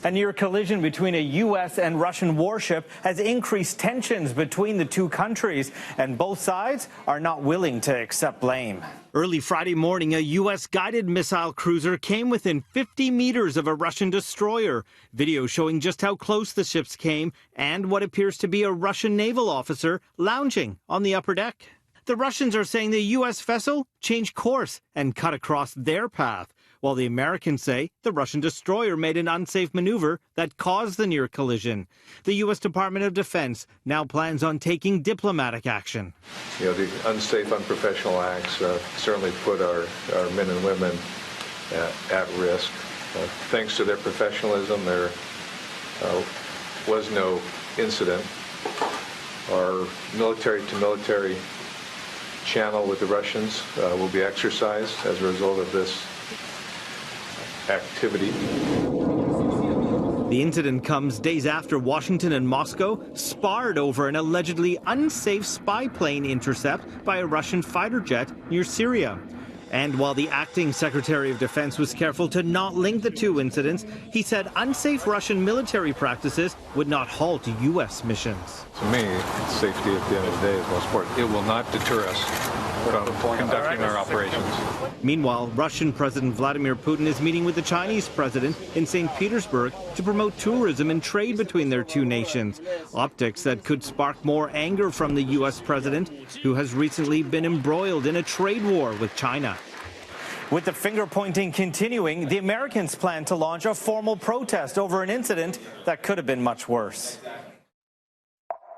A near collision between a U.S. and Russian warship has increased tensions between the two countries, and both sides are not willing to accept blame. Early Friday morning, a U.S. guided missile cruiser came within 50 meters of a Russian destroyer. Video showing just how close the ships came and what appears to be a Russian naval officer lounging on the upper deck. The Russians are saying the U.S. vessel changed course and cut across their path, while the Americans say the Russian destroyer made an unsafe maneuver that caused the near collision. The U.S. Department of Defense now plans on taking diplomatic action. You know, the unsafe, unprofessional acts certainly put our men and women at risk. Thanks to their professionalism, there was no incident. Our military-to-military channel with the Russians will be exercised as a result of this activity. The incident comes days after Washington and Moscow sparred over an allegedly unsafe spy plane intercept by a Russian fighter jet near Syria. And while the acting Secretary of Defense was careful to not link the two incidents, he said unsafe Russian military practices would not halt U.S. missions. To me, safety at the end of the day is most important. It will not deter us from conducting our operations. Meanwhile, Russian President Vladimir Putin is meeting with the Chinese president in St. Petersburg to promote tourism and trade between their two nations. Optics that could spark more anger from the U.S. president, who has recently been embroiled in a trade war with China. With the finger-pointing continuing, the Americans plan to launch a formal protest over an incident that could have been much worse.